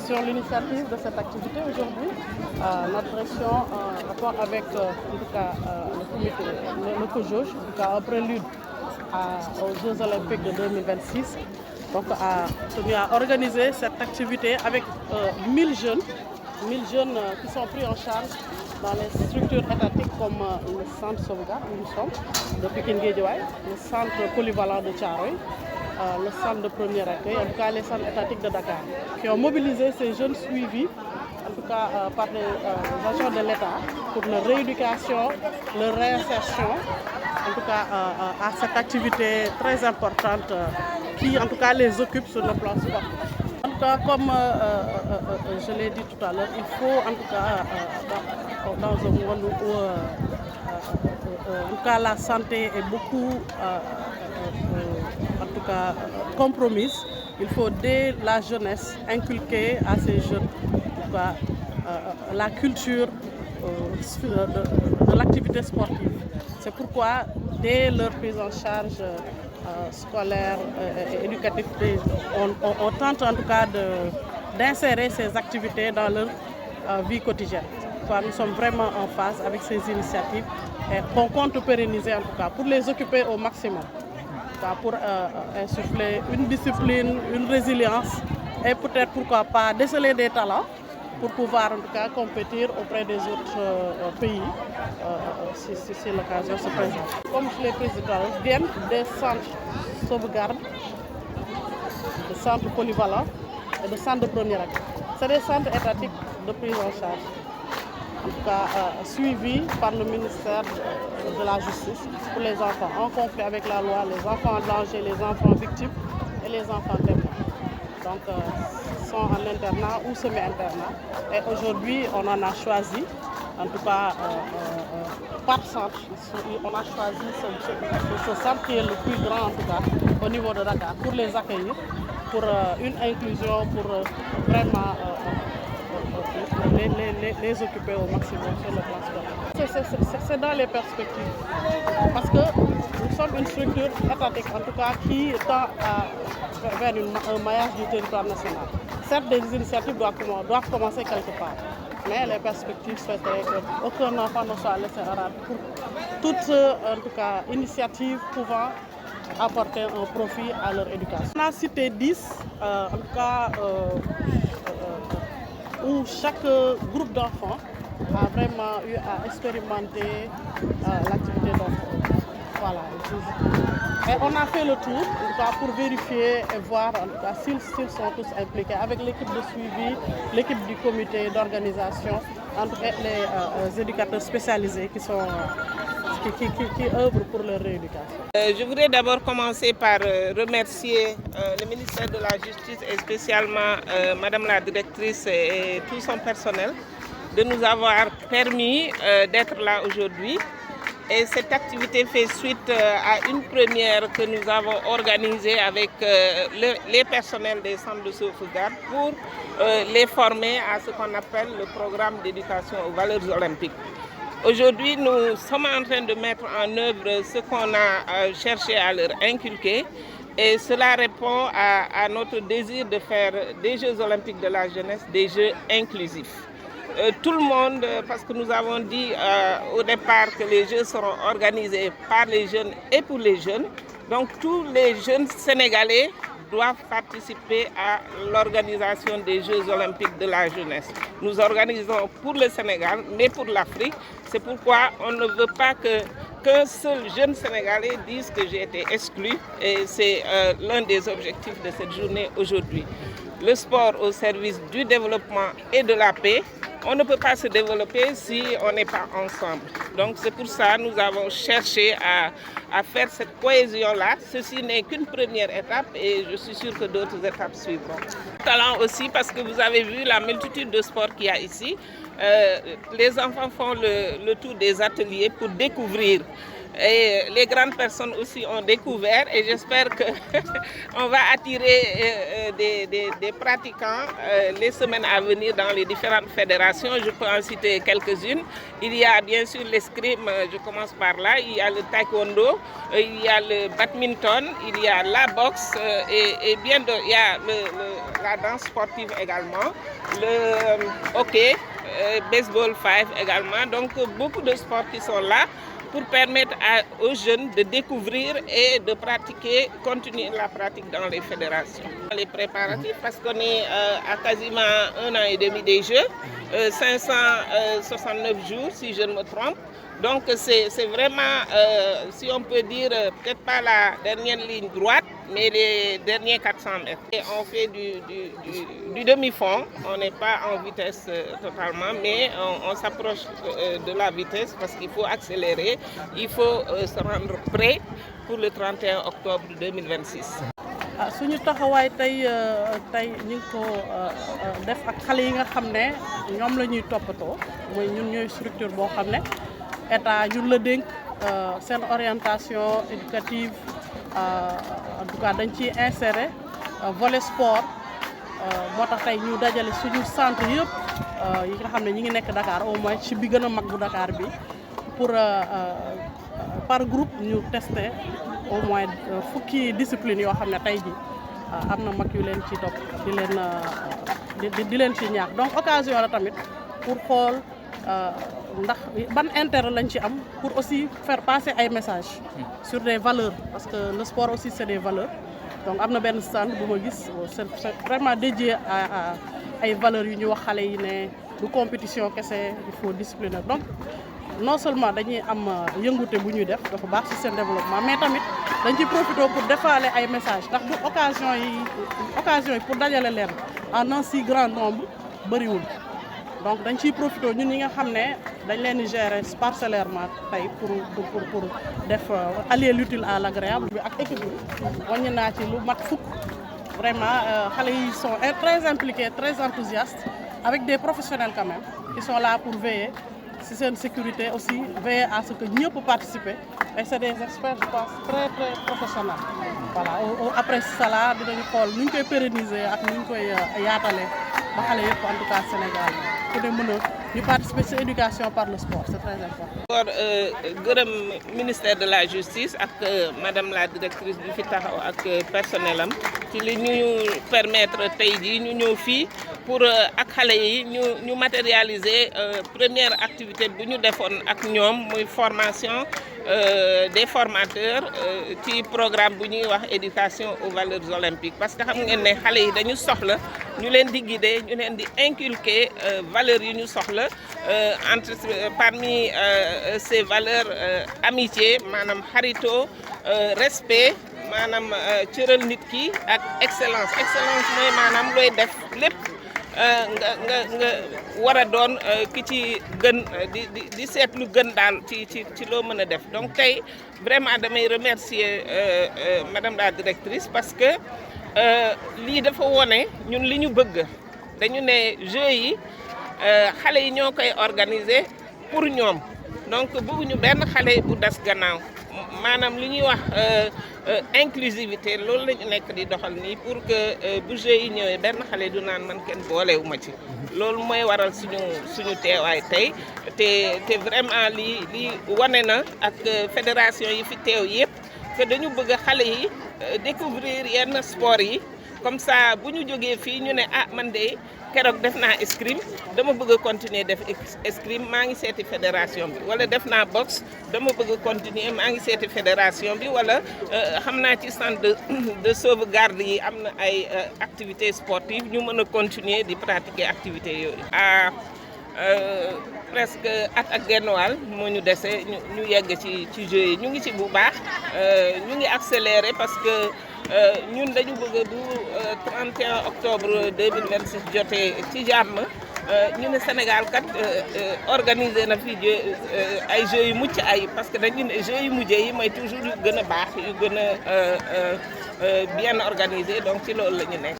sur l'initiative de cette activité aujourd'hui, notre direction, en rapport avec en tout cas, le comité, le COJOJ, en tout cas un prélude aux Jeux Olympiques de 2026, donc a tenu à organiser cette activité avec 1000 jeunes qui sont pris en charge dans les structures étatiques comme le centre sauvegarde où nous sommes, de Pikine Guédiawaye, le centre polyvalent de Thiaroye, le centre de premier accueil, en tout cas les centres étatiques de Dakar, qui ont mobilisé ces jeunes suivis, en tout cas par les agents de l'État, pour leur rééducation, leur réinsertion, en tout cas à cette activité très importante qui en tout cas les occupe sur le plan sportif. En tout cas, comme je l'ai dit tout à l'heure, il faut en tout cas dans un monde où en tout cas la santé est beaucoup en tout cas compromise, il faut dès la jeunesse inculquer à ces jeunes en tout cas, la culture de l'activité sportive. C'est pourquoi dès leur prise en charge scolaire et éducative, on tente en tout cas d'insérer ces activités dans leur vie quotidienne. Nous sommes vraiment en phase avec ces initiatives et on compte pérenniser en tout cas pour les occuper au maximum, pour insuffler une discipline, une résilience et peut-être pourquoi pas déceler des talents pour pouvoir en tout cas compétir auprès des autres pays si l'occasion se présente. Comme je l'ai précisé, viennent des centres sauvegarde, des centres polyvalents et des centres de premier accueil. C'est des centres étatiques de prise en charge, en tout cas suivis par le ministère de la Justice pour les enfants, en conflit avec la loi, les enfants en danger, les enfants victimes et les enfants témoins. Donc, sont en internat ou semi-internat. Et aujourd'hui, on en a choisi, en tout cas par centre, on a choisi ce centre qui est le plus grand en tout cas au niveau de Dakar pour les accueillir, pour une inclusion, pour vraiment les occuper au maximum sur le plan sportif. C'est dans les perspectives, parce que nous sommes une structure étatique en tout cas qui tend vers un maillage du territoire national. Certes, des initiatives doivent commencer quelque part, mais les perspectives souhaiteraient qu'aucun enfant ne soit laissé en rade pour toute en tout cas, initiative pouvant apporter un profit à leur éducation. On a cité 10, en tout cas, où chaque groupe d'enfants a vraiment eu à expérimenter l'activité d'enfant. Voilà. Et on a fait le tour en tout cas, pour vérifier et voir s'ils sont tous impliqués avec l'équipe de suivi, l'équipe du comité d'organisation, les éducateurs spécialisés qui œuvrent pour leur rééducation. Je voudrais d'abord commencer par remercier le ministère de la Justice et spécialement Madame la directrice et tout son personnel de nous avoir permis d'être là aujourd'hui. Et cette activité fait suite à une première que nous avons organisée avec les personnels des centres de sauvegarde pour les former à ce qu'on appelle le programme d'éducation aux valeurs olympiques. Aujourd'hui, nous sommes en train de mettre en œuvre ce qu'on a cherché à leur inculquer et cela répond à notre désir de faire des Jeux olympiques de la jeunesse des Jeux inclusifs. Tout le monde, parce que nous avons dit au départ que les Jeux seront organisés par les jeunes et pour les jeunes. Donc tous les jeunes sénégalais doivent participer à l'organisation des Jeux olympiques de la jeunesse. Nous organisons pour le Sénégal, mais pour l'Afrique. C'est pourquoi on ne veut pas qu'un seul jeune Sénégalais dise que j'ai été exclu. Et c'est l'un des objectifs de cette journée aujourd'hui. Le sport au service du développement et de la paix. On ne peut pas se développer si on n'est pas ensemble. Donc c'est pour ça que nous avons cherché à faire cette cohésion-là. Ceci n'est qu'une première étape et je suis sûre que d'autres étapes suivront. Talent aussi parce que vous avez vu la multitude de sports qu'il y a ici. Les enfants font le tour des ateliers pour découvrir. Et les grandes personnes aussi ont découvert et j'espère qu'on va attirer des pratiquants les semaines à venir dans les différentes fédérations. Je peux en citer quelques-unes. Il y a bien sûr l'escrime, je commence par là, il y a le taekwondo, il y a le badminton, il y a la boxe et bien d'autres. Il y a la danse sportive également, le hockey, baseball 5 également. Donc beaucoup de sports qui sont là pour permettre aux jeunes de découvrir et de pratiquer, continuer la pratique dans les fédérations. Les préparatifs, parce qu'on est à quasiment 1 an et demi des Jeux, 569 jours si je ne me trompe. Donc c'est vraiment, si on peut dire, peut-être pas la dernière ligne droite, mais les derniers 400 mètres. Et on fait du demi-fond, on n'est pas en vitesse totalement, mais on s'approche de la vitesse parce qu'il faut accélérer, il faut se rendre prêt pour le 31 octobre 2026. suñu taxawaay tey ñu ngi ko def ak xale yi nga xam ne ñoom la ñuy toppatoo mooy ñun ñooy structure boo xam ne état ñun la dénk seen orientation éducative en tout cas dañ ciy insérer volet sport moo tax tey ñu dajale suñu centre yëpp yi nga xam ne ñi ngi nekk Dakar au moins ci bi gën a mag bu Dakar bi pour par groupe ñu tester au moins fukki discipline yoo xam ne tey ji am na mag yu leen ci topp di leen ci ñaax donc occasion la tamit pour xool ndax ban intérêt lañ ci am pour aussi faire passer ay messages sur des valeurs parce que le sport aussi c'est des valeurs donc am na benn stand bu ma gis c'est vraiment dédié à ay valeurs yu ñu wax xale yi ne du compétition kese il faut discipliner donc non seulement dañuy am yëngute bu ñuy def dafa baax ci seen développement mais tamit dañ ciy profité pour defaale ay messages ndax bu occasion yi pour dajale leen en un si grand nombre bëriwul donc dañ ciy profité ñun ñi nga xam ne dañ leen di gérer parcellairement tey pour def allier l'utile à l'agréable bi ak équipe bi wàññi naa ci lu mat fukk vraiment xale yi sont très impliqués très enthousiastes avec des professionnels quand même qui sont là pour veiller si seen sécurité aussi veiller à ce que ñëpp participer et c'est des experts je pense très très professionnels voilà après cela dinañu xool nu ñu koy pérenniser ak nu ñu koy yaatale ba xale yëpp en tout cas Sénégal ku ne mën a ñu participer ci éducation par le sport c'est très important. gërëm ministère de la justice ak madame la directrice bi fi taxaw ak personnel am ci li ñu permettre tey jii ñu ñëw fii pour ak xale yi ñu matérialiser première activité bu ñu defoon ak ñoom muy formation des formateurs ci programme bu ñuy wax éducation aux valeurs olympiques parce que xam ngeen ne xale yi dañu soxla ñu leen di guider ñu leen di inculquer valeurs yi ñu soxla entre parmi ces valeurs amitié maanaam xarito respect maanaam cëral nit ki ak excellence mooy maanaam looy def lépp nga war a doon ki ci gën di seet lu gën daal ci loo mën a def donc tey vraiment damay remercier madame la directrice parce que lii dafa wone ñun li ñu bëgg dañu ne jeux yi xale yi ñoo koy organiser pour ñoom donc bëgguñu benn xale bu des gannaaw maanaam li ñuy wax inclusivité loolu la ñu nekk di doxal nii pour que bu jeux yi ñëwee benn xale du naan man kenn boolewu ma ci loolu mooy waral suñu teewaay tey te vraiment lii wane na ak fédération yi fi teew yëpp que dañu bëgg xale yi découvrir yenn sport yi comme ça bu ñu jógee fii ñu ne ah man de keroog def naa escrime dama bëgg a continuer def escrime maa ngi seeti fédération bi wala def naa boxe dama bëgg a continuer maa ngi seeti fédération bi wala xam naa ci centre de sauvegarde yi am na ay activités sportives ñu mën a continuer di pratiquer activités yooyu. presque at ak genn wàll moo ñu dese ñu yegg ci jeux yi ñu ngi ci bu baax ñu ngi accélérer parce que ñun dañu bëgg bu 31 octobre 2026 jotee ci jàmm ñu ne Sénégal kat organisé na fi ay jeux yu mucc ay parce que dañu ne jeux yu mujj yi mooy toujours yu gën a baax yu gën a bien organisé donc ci loolu la ñu nekk.